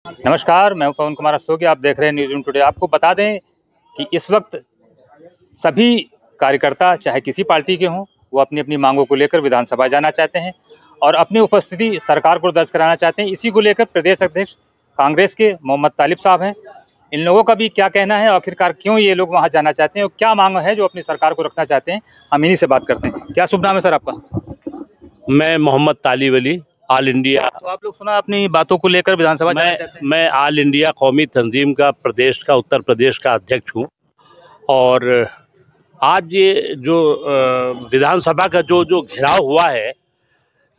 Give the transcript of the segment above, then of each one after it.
नमस्कार, मैं हूं पवन कुमार रस्तोगी। आप देख रहे हैं न्यूज़ रूम टुडे। आपको बता दें कि इस वक्त सभी कार्यकर्ता चाहे किसी पार्टी के हों, वो अपनी-अपनी मांगों को लेकर विधानसभा जाना चाहते हैं और अपनी उपस्थिति सरकार को दर्ज कराना चाहते हैं। इसी को लेकर प्रदेश अध्यक्ष कांग्रेस के मोहम्मद तालिब साहब हैं। इन लोगों का भी क्या कहना है, आखिरकार क्यों ये लोग वहाँ जाना चाहते हैं और क्या मांग है जो अपनी सरकार को रखना चाहते हैं, हम इन्हीं से बात करते हैं। क्या शुभ नाम है सर आपका? मैं मोहम्मद तालिब अली, ऑल इंडिया। तो आप लोग सुना अपनी बातों को लेकर विधानसभा जाना चाहते हैं। मैं ऑल इंडिया कौमी तंजीम का उत्तर प्रदेश का अध्यक्ष हूँ। और आज ये जो विधानसभा का जो घेराव हुआ है,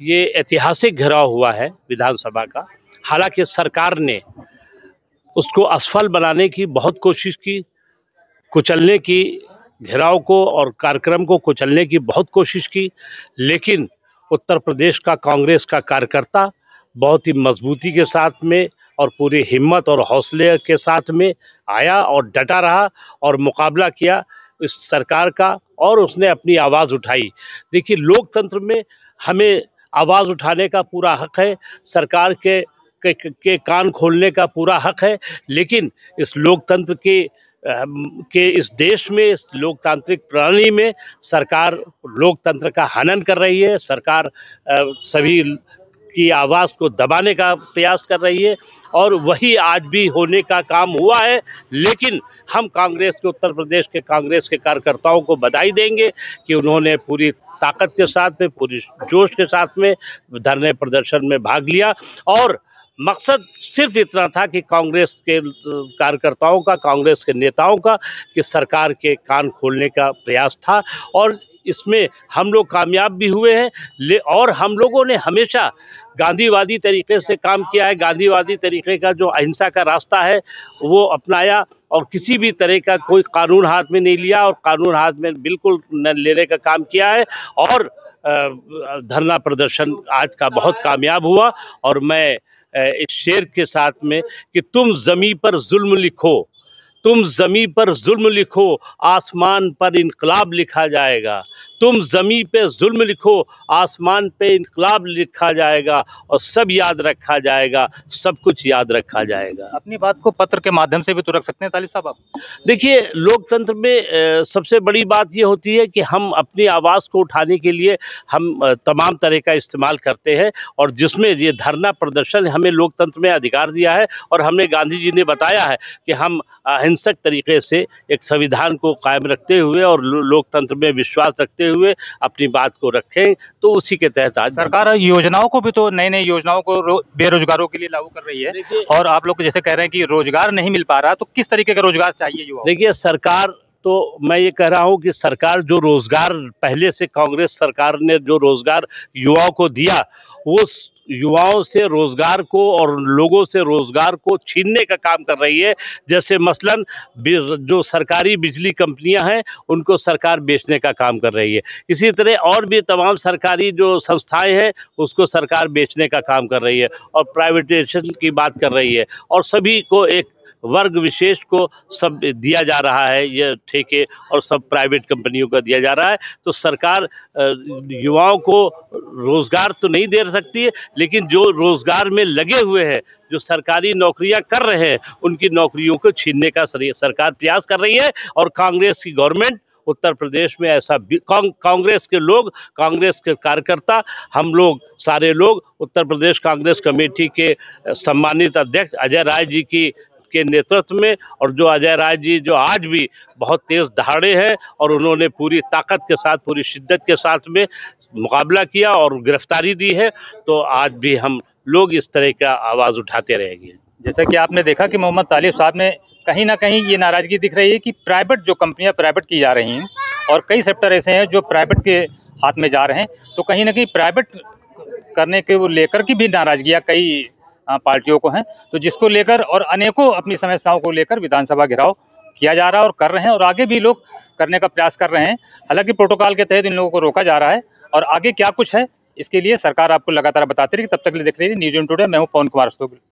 ये ऐतिहासिक घेराव हुआ है विधानसभा का। हालांकि सरकार ने उसको असफल बनाने की बहुत कोशिश की, कुचलने की, घेराव को और कार्यक्रम को कुचलने की बहुत कोशिश की, लेकिन उत्तर प्रदेश का कांग्रेस का कार्यकर्ता बहुत ही मजबूती के साथ में और पूरी हिम्मत और हौसले के साथ में आया और डटा रहा और मुकाबला किया इस सरकार का, और उसने अपनी आवाज़ उठाई। देखिए, लोकतंत्र में हमें आवाज़ उठाने का पूरा हक है, सरकार के कान खोलने का पूरा हक है, लेकिन इस लोकतंत्र के इस देश में, इस लोकतांत्रिक प्रणाली में सरकार लोकतंत्र का हनन कर रही है। सरकार सभी की आवाज़ को दबाने का प्रयास कर रही है और वही आज भी होने का काम हुआ है। लेकिन हम कांग्रेस के उत्तर प्रदेश के कांग्रेस के कार्यकर्ताओं को बधाई देंगे कि उन्होंने पूरी ताकत के साथ में, पूरी जोश के साथ में धरने प्रदर्शन में भाग लिया और मकसद सिर्फ इतना था कि कांग्रेस के कार्यकर्ताओं का, कांग्रेस के नेताओं का, कि सरकार के कान खोलने का प्रयास था और इसमें हम लोग कामयाब भी हुए हैं। और हम लोगों ने हमेशा गांधीवादी तरीके से काम किया है। गांधीवादी तरीके का जो अहिंसा का रास्ता है वो अपनाया और किसी भी तरह का कोई कानून हाथ में नहीं लिया और कानून हाथ में बिल्कुल न लेने का काम किया है। और धरना प्रदर्शन आज का बहुत कामयाब हुआ और मैं इस शेर के साथ में कि तुम ज़मीं पर जुल्म लिखो, तुम ज़मीं पर जुल्म लिखो, आसमान पर इनकलाब लिखा जाएगा। तुम ज़मीं पे जुल्म लिखो, आसमान पे इनकलाब लिखा जाएगा और सब याद रखा जाएगा, सब कुछ याद रखा जाएगा। अपनी बात को पत्र के माध्यम से भी तो रख सकते हैं तालिब साहब आप। देखिए, लोकतंत्र में सबसे बड़ी बात ये होती है कि हम अपनी आवाज़ को उठाने के लिए हम तमाम तरह का इस्तेमाल करते हैं और जिसमें ये धरना प्रदर्शन हमें लोकतंत्र में अधिकार दिया है। और हमने, गांधी जी ने बताया है कि हम अहिंसक तरीके से एक संविधान को कायम रखते हुए और लोकतंत्र में विश्वास रखते हुए अपनी बात को रखें, तो उसी के तहत आज सरकार योजनाओं को भी तो, नई योजनाओं को बेरोजगारों के लिए लागू कर रही है। और आप लोग जैसे कह रहे हैं कि रोजगार नहीं मिल पा रहा, तो किस तरीके का रोजगार चाहिए युवाओं? देखिए, सरकार तो मैं ये कह रहा हूँ कि सरकार जो रोजगार पहले से कांग्रेस सरकार ने जो रोजगार युवाओं को दिया, वो युवाओं से रोजगार को और लोगों से रोजगार को छीनने का काम कर रही है। जैसे मसलन जो सरकारी बिजली कंपनियां हैं उनको सरकार बेचने का काम कर रही है। इसी तरह और भी तमाम सरकारी जो संस्थाएं हैं उसको सरकार बेचने का काम कर रही है और प्राइवेटाइजेशन की बात कर रही है और सभी को एक वर्ग विशेष को सब दिया जा रहा है, ये ठेके और सब प्राइवेट कंपनियों का दिया जा रहा है। तो सरकार युवाओं को रोजगार तो नहीं दे सकती है, लेकिन जो रोजगार में लगे हुए हैं, जो सरकारी नौकरियां कर रहे हैं, उनकी नौकरियों को छीनने का सरकार प्रयास कर रही है। और कांग्रेस की गवर्नमेंट उत्तर प्रदेश में ऐसा, कांग्रेस के लोग, कांग्रेस के कार्यकर्ता, हम लोग सारे लोग उत्तर प्रदेश कांग्रेस कमेटी के सम्मानित अध्यक्ष अजय राय जी के नेतृत्व में, और जो अजय राय जी जो आज भी बहुत तेज दहाड़े हैं और उन्होंने पूरी ताकत के साथ, पूरी शिद्दत के साथ में मुकाबला किया और गिरफ्तारी दी है, तो आज भी हम लोग इस तरह का आवाज़ उठाते रहेंगे। जैसा कि आपने देखा कि मोहम्मद तालिब साहब ने कहीं ना कहीं ये नाराजगी दिख रही है कि प्राइवेट जो कंपनियां प्राइवेट की जा रही हैं और कई सेक्टर ऐसे हैं जो प्राइवेट के हाथ में जा रहे हैं, तो कहीं ना कहीं प्राइवेट करने के वो लेकर की भी नाराजगियाँ कई पार्टियों को हैं, तो जिसको लेकर और अनेकों अपनी समस्याओं को लेकर विधानसभा घेराव किया जा रहा है और कर रहे हैं और आगे भी लोग करने का प्रयास कर रहे हैं। हालांकि प्रोटोकॉल के तहत इन लोगों को रोका जा रहा है और आगे क्या कुछ है इसके लिए सरकार आपको लगातार बताती रही। तब तक के लिए देखते रहिए न्यूज़ रूम टुडे। मैं हूं पवन कुमार रस्तोगी।